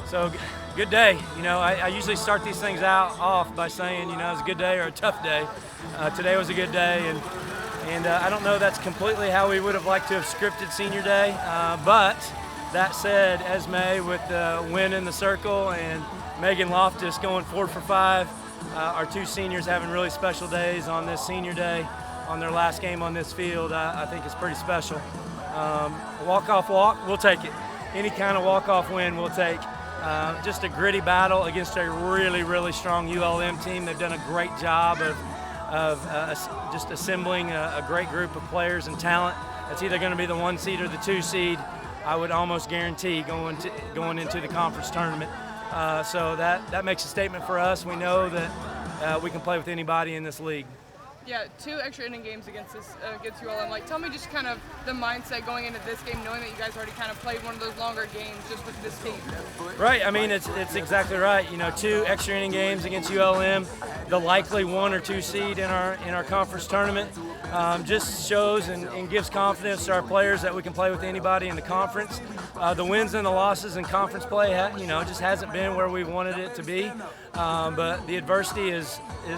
So, good day. I usually start these things off by saying, it's a good day or a tough day. Today was a good day, and I don't know that's completely how we would have liked to have scripted senior day. But that said, Esme with the win in the circle and Megan Loftus going 4 for 5, our two seniors having really special days on this senior day, on their last game on this field, I think is pretty special. Walk-off walk, we'll take it. Any kind of walk-off win we'll take. Just a gritty battle against a really, really strong ULM team. They've done a great job of just assembling a great group of players and talent. It's either going to be the 1 seed or the 2 seed, I would almost guarantee, going into the conference tournament. So that makes a statement for us. We know that we can play with anybody in this league. Yeah, 2 extra inning games against ULM. Tell me just kind of the mindset going into this game, knowing that you guys already kind of played one of those longer games just with this team. Right. I mean, it's exactly right. 2 extra inning games against ULM, the likely 1 or 2 seed in our conference tournament, just shows and gives confidence to our players that we can play with anybody in the conference. The wins and the losses in conference play, just hasn't been where we wanted it to be. But the adversity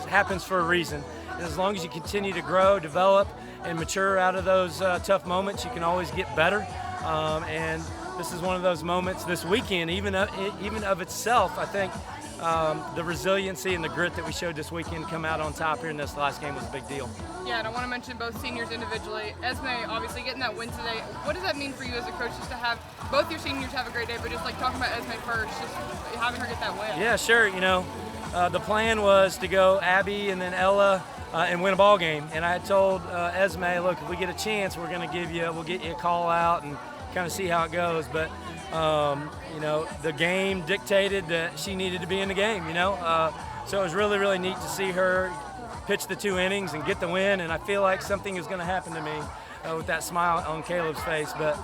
happens for a reason. As long as you continue to grow, develop, and mature out of those tough moments, you can always get better. And this is one of those moments this weekend, even of itself, I think the resiliency and the grit that we showed this weekend come out on top here in this last game was a big deal. Yeah, and I want to mention both seniors individually. Esme, obviously getting that win today. What does that mean for you as a coach, just to have both your seniors have a great day, but just talking about Esme first, just having her get that win? Yeah, sure. The plan was to go Abby and then Ella and win a ball game. And I had told Esme, look, if we get a chance, we'll get you a call out and kind of see how it goes. But the game dictated that she needed to be in the game. So it was really, really neat to see her pitch the 2 innings and get the win. And I feel like something is going to happen to me with that smile on Caleb's face. But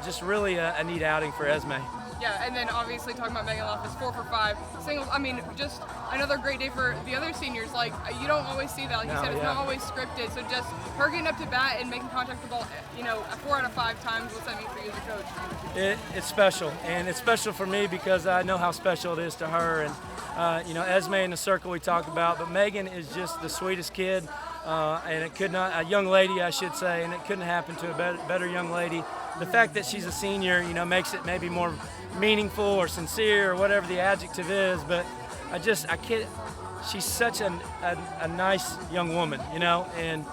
just really a neat outing for Esme. Yeah, and then obviously talking about Megan Loftus, 4 for 5 singles. I mean, just another great day for the other seniors. You don't always see that. Like you said, it's not always scripted. So just her getting up to bat and making contact with the ball, 4 out of 5 times. What's that mean for you as a coach? It's special, and it's special for me because I know how special it is to her. And Esme in the circle we talked about, but Megan is just the sweetest kid, and it could not, a young lady, I should say, and it couldn't happen to a better young lady. The fact that she's a senior, makes it maybe more meaningful or sincere or whatever the adjective is, but I can't, she's such a nice young woman, and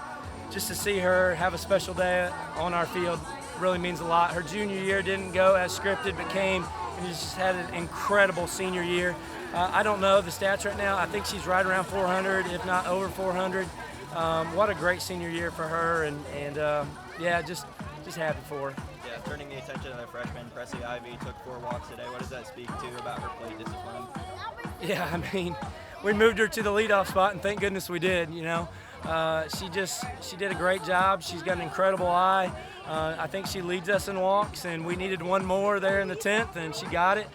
just to see her have a special day on our field really means a lot. Her junior year didn't go as scripted, but came and just had an incredible senior year. I don't know the stats right now. I think she's right around 400, if not over 400. What a great senior year for her, and just happy for her. Yeah, turning the attention of the freshman, Presley Ivy took 4 walks today. What does that speak to about her plate discipline? Yeah, I mean, we moved her to the leadoff spot, and thank goodness we did. She did a great job. She's got an incredible eye. I think she leads us in walks, and we needed 1 more there in the 10th, and she got it.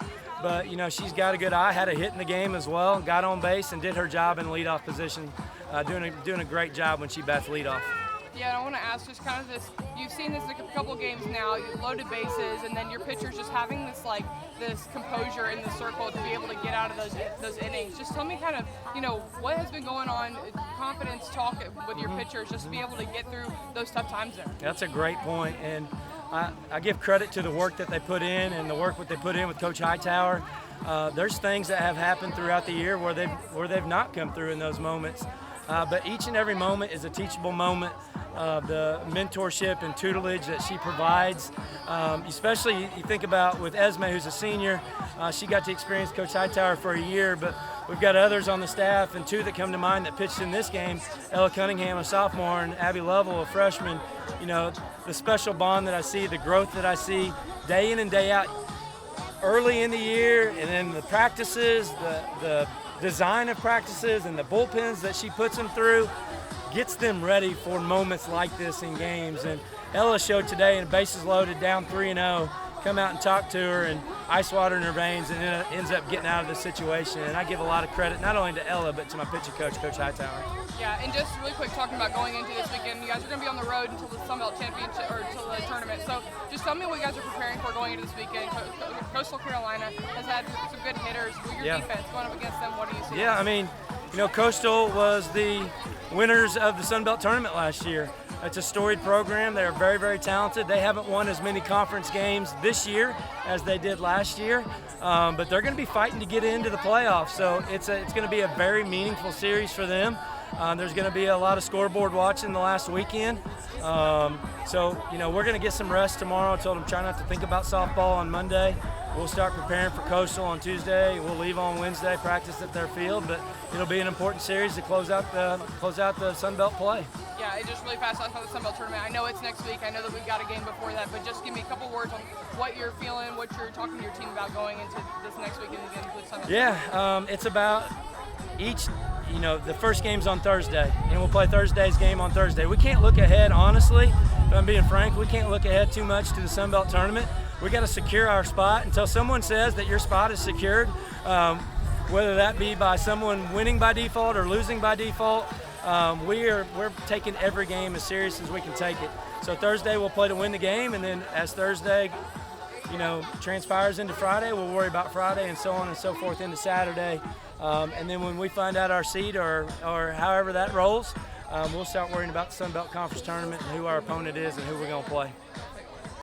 But she's got a good eye. Had a hit in the game as well. Got on base and did her job in leadoff position, doing a great job when she bats leadoff. Yeah, and I want to ask just kind of this, you've seen this in a couple games now, you loaded bases, and then your pitchers just having this composure in the circle to be able to get out of those innings. Just tell me kind of, what has been going on, confidence talk with your pitchers, just to be able to get through those tough times there. That's a great point, and I give credit to the work that they put in and the work that they put in with Coach Hightower. There's things that have happened throughout the year where they've not come through in those moments. But each and every moment is a teachable moment. The mentorship and tutelage that she provides, especially you think about with Esme, who's a senior, she got to experience Coach Hightower for a year, but we've got others on the staff, and 2 that come to mind that pitched in this game, Ella Cunningham, a sophomore, and Abby Lovell, a freshman. The special bond that I see, the growth that I see day in and day out, early in the year, and then the practices, the design of practices and the bullpens that she puts them through, gets them ready for moments like this in games. And Ella showed today, in bases loaded, down 3-0, come out and talk to her and ice water in her veins, and then ends up getting out of the situation. And I give a lot of credit not only to Ella but to my pitching coach, Coach Hightower. Yeah, and just really quick talking about going into this weekend, you guys are going to be on the road until the Sun Belt Championship or until the tournament. So just tell me what you guys are preparing for going into this weekend. Coastal Carolina has had some good hitters. Your defense going up against them, what do you see? Yeah, I mean, Coastal was the winners of the Sun Belt tournament last year. It's a storied program. They're very, very talented. They haven't won as many conference games this year as they did last year, but they're going to be fighting to get into the playoffs. So it's going to be a very meaningful series for them. There's going to be a lot of scoreboard watching the last weekend. So we're going to get some rest tomorrow. I told them try not to think about softball on Monday. We'll start preparing for Coastal on Tuesday. We'll leave on Wednesday, practice at their field, but it'll be an important series to close out the Sun Belt play. Yeah, it just really fast on the Sun Belt tournament. I know it's next week. I know that we've got a game before that, but just give me a couple words on what you're feeling, what you're talking to your team about going into this next weekend again with Sun Belt. Yeah, it's about the first game's on Thursday, and we'll play Thursday's game on Thursday. We can't look ahead, honestly, if I'm being frank, we can't look ahead too much to the Sun Belt tournament. We got to secure our spot until someone says that your spot is secured, whether that be by someone winning by default or losing by default. We're taking every game as serious as we can take it. So Thursday we'll play to win the game, and then as Thursday, transpires into Friday, we'll worry about Friday and so on and so forth into Saturday. And then when we find out our seed or however that rolls, we'll start worrying about the Sun Belt Conference tournament and who our opponent is and who we're going to play.